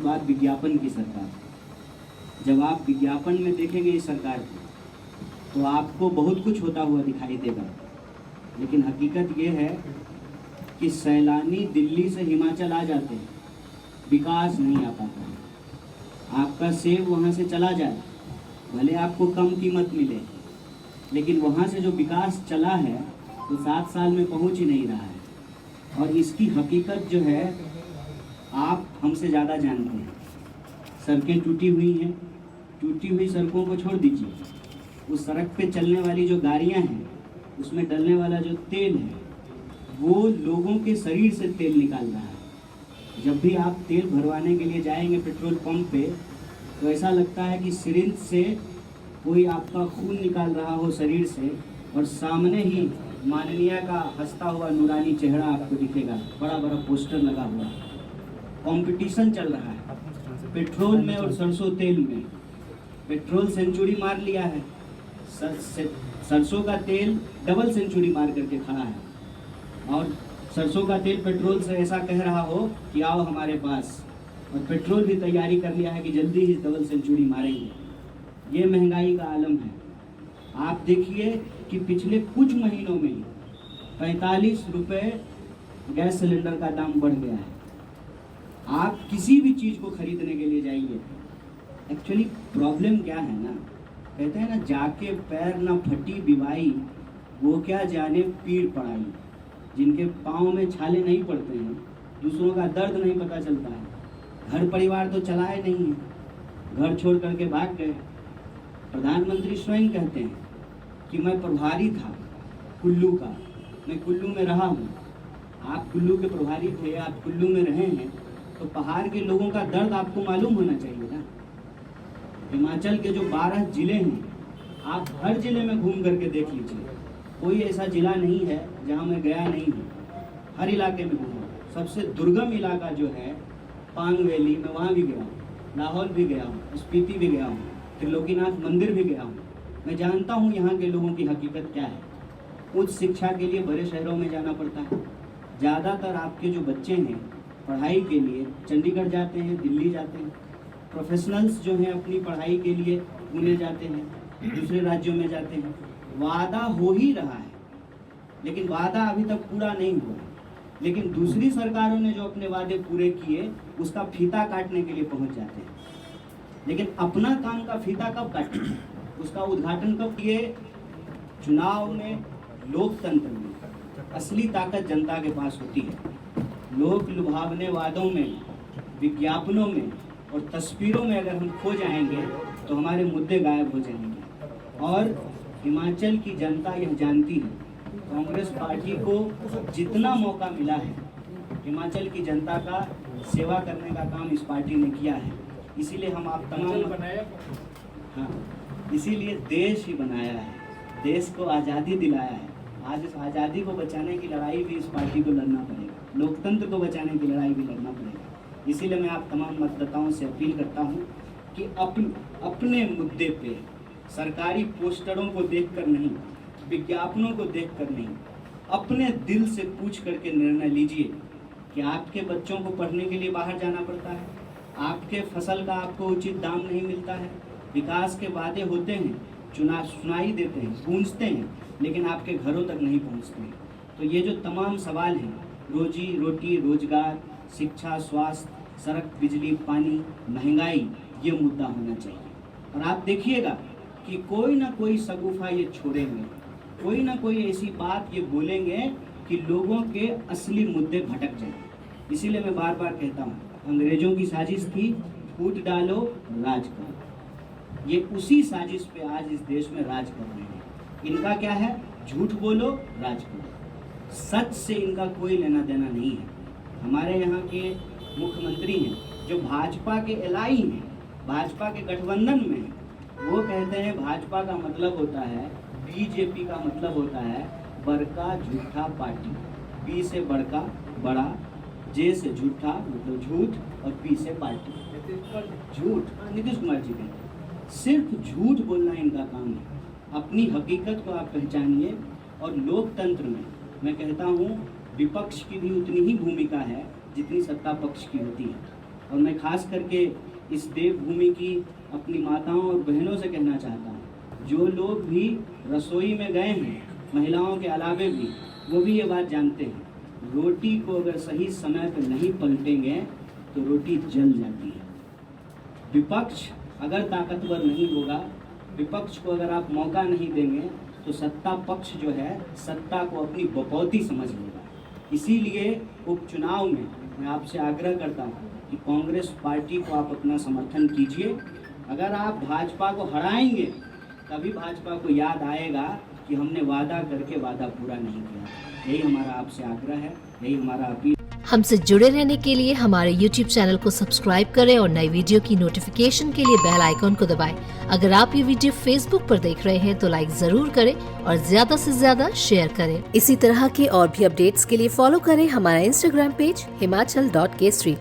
बात विज्ञापन की सरकार। जब आप विज्ञापन में देखेंगे इस सरकार को तो आपको बहुत कुछ होता हुआ दिखाई देगा, लेकिन हकीकत ये है कि सैलानी दिल्ली से हिमाचल आ जाते हैं, विकास नहीं आ पाता है। आपका सेब वहाँ से चला जाए, भले आपको कम कीमत मिले, लेकिन वहाँ से जो विकास चला है तो 7 साल में पहुँच ही नहीं रहा है। और इसकी हकीकत जो है आप हमसे ज़्यादा जानते हैं। सड़कें टूटी हुई हैं, टूटी हुई सड़कों को छोड़ दीजिए, उस सड़क पे चलने वाली जो गाड़ियाँ हैं उसमें डलने वाला जो तेल है वो लोगों के शरीर से तेल निकाल रहा है। जब भी आप तेल भरवाने के लिए जाएंगे पेट्रोल पंप पे तो ऐसा लगता है कि सिरिंज से कोई आपका खून निकाल रहा हो शरीर से, और सामने ही माननीय का हंसता हुआ नूरानी चेहरा आपको दिखेगा, बड़ा बड़ा पोस्टर लगा हुआ। कंपटीशन चल रहा है पेट्रोल में और सरसों तेल में। पेट्रोल सेंचुरी मार लिया है, सरसों का तेल डबल सेंचुरी मार करके खड़ा है, और सरसों का तेल पेट्रोल से ऐसा कह रहा हो कि आओ हमारे पास, और पेट्रोल भी तैयारी कर लिया है कि जल्दी ही डबल सेंचुरी मारेंगे। ये महंगाई का आलम है। आप देखिए कि पिछले कुछ महीनों में 45 रुपये गैस सिलेंडर का दाम बढ़ गया है। आप किसी भी चीज़ को खरीदने के लिए जाइए, एक्चुअली प्रॉब्लम क्या है ना, कहते हैं ना, जाके पैर ना फटी बिवाई, वो क्या जाने पीड़ पड़ाई। जिनके पाँव में छाले नहीं पड़ते हैं, दूसरों का दर्द नहीं पता चलता है, घर परिवार तो चलाए नहीं है, घर छोड़ करके भाग गए। प्रधानमंत्री स्वयं कहते हैं कि मैं प्रभारी था कुल्लू का, मैं कुल्लू में रहा हूँ। आप कुल्लू के प्रभारी थे, आप कुल्लू में रहे हैं, तो पहाड़ के लोगों का दर्द आपको मालूम होना चाहिए ना। हिमाचल के जो 12 ज़िले हैं, आप हर ज़िले में घूम करके देख लीजिए, कोई ऐसा ज़िला नहीं है जहाँ मैं गया नहीं हूँ, हर इलाके में घूमा। सबसे दुर्गम इलाका जो है पांग वैली, मैं वहाँ भी गया हूँ, लाहौल भी गया हूँ, स्पीति भी गया हूँ, त्रिलोकीनाथ मंदिर भी गया हूँ। मैं जानता हूँ यहाँ के लोगों की हकीकत क्या है। उच्च शिक्षा के लिए बड़े शहरों में जाना पड़ता है। ज़्यादातर आपके जो बच्चे हैं पढ़ाई के लिए चंडीगढ़ जाते हैं, दिल्ली जाते हैं। प्रोफेशनल्स जो हैं अपनी पढ़ाई के लिए पुणे जाते हैं, दूसरे राज्यों में जाते हैं। वादा हो ही रहा है, लेकिन वादा अभी तक पूरा नहीं हुआ। लेकिन दूसरी सरकारों ने जो अपने वादे पूरे किए उसका फीता काटने के लिए पहुंच जाते हैं, लेकिन अपना काम का फीता कब काटेंगे, उसका उद्घाटन कब किए? चुनाव में, लोकतंत्र में असली ताकत जनता के पास होती है। लोक लुभावने वादों में, विज्ञापनों में और तस्वीरों में अगर हम खो जाएंगे तो हमारे मुद्दे गायब हो जाएंगे। और हिमाचल की जनता यह जानती है, कांग्रेस पार्टी को जितना मौका मिला है हिमाचल की जनता का सेवा करने का काम इस पार्टी ने किया है। इसीलिए हम आप तमाम, हाँ, इसीलिए देश ही बनाया है, देश को आज़ादी दिलाया है। आज इस आज़ादी को बचाने की लड़ाई भी इस पार्टी को लड़ना पड़ेगा, लोकतंत्र को बचाने की लड़ाई भी लड़ना पड़ेगा। इसीलिए मैं आप तमाम मतदाताओं से अपील करता हूँ कि अपने मुद्दे पे सरकारी पोस्टरों को देखकर नहीं, विज्ञापनों को देखकर नहीं, अपने दिल से पूछ करके निर्णय लीजिए कि आपके बच्चों को पढ़ने के लिए बाहर जाना पड़ता है, आपके फसल का आपको उचित दाम नहीं मिलता है, विकास के वादे होते हैं, सुनाई देते हैं, गूंजते हैं, लेकिन आपके घरों तक नहीं पहुंचते हैं। तो ये जो तमाम सवाल हैं, रोजी रोटी, रोजगार, शिक्षा, स्वास्थ्य, सड़क, बिजली, पानी, महंगाई, ये मुद्दा होना चाहिए। और आप देखिएगा कि कोई ना कोई शगुफा ये छोड़ेंगे, कोई ना कोई ऐसी बात ये बोलेंगे कि लोगों के असली मुद्दे भटक जाएं। इसीलिए मैं बार बार कहता हूँ, अंग्रेजों की साजिश थी, फूट डालो राज करो। ये उसी साजिश पे आज इस देश में राज कर रहे हैं। इनका क्या है? झूठ बोलो, राज करो। सच से इनका कोई लेना देना नहीं है। हमारे यहाँ के मुख्यमंत्री हैं जो भाजपा के एलाई हैं, भाजपा के गठबंधन में हैं, वो कहते हैं भाजपा का मतलब होता है, बीजेपी का मतलब होता है बड़का झूठा पार्टी। बी से बड़का, बड़ा, जे से झूठा मतलब झूठ, और पी से पार्टी झूठ। नीतीश कुमार जी कहते हैं सिर्फ झूठ बोलना इनका काम है। अपनी हकीकत को आप पहचानिए। और लोकतंत्र में मैं कहता हूँ विपक्ष की भी उतनी ही भूमिका है जितनी सत्ता पक्ष की होती है। और मैं खास करके इस देवभूमि की अपनी माताओं और बहनों से कहना चाहता हूँ, जो लोग भी रसोई में गए हैं महिलाओं के अलावे भी, वो भी ये बात जानते हैं, रोटी को अगर सही समय पर नहीं पलटेंगे तो रोटी जल जाती है। विपक्ष अगर ताकतवर नहीं होगा, विपक्ष को अगर आप मौका नहीं देंगे तो सत्ता पक्ष जो है सत्ता को अपनी बपौती समझ लेगा। इसीलिए उपचुनाव में मैं आपसे आग्रह करता हूँ कि कांग्रेस पार्टी को आप अपना समर्थन कीजिए। अगर आप भाजपा को हराएंगे तभी भाजपा को याद आएगा कि हमने वादा करके वादा पूरा नहीं किया। यही हमारा आपसे आग्रह है, यही हमारा अपील। हमसे जुड़े रहने के लिए हमारे YouTube चैनल को सब्सक्राइब करें और नई वीडियो की नोटिफिकेशन के लिए बेल आइकॉन को दबाएं। अगर आप ये वीडियो Facebook पर देख रहे हैं तो लाइक जरूर करें और ज्यादा से ज्यादा शेयर करें। इसी तरह के और भी अपडेट्स के लिए फॉलो करें हमारा Instagram पेज himachal.kesari।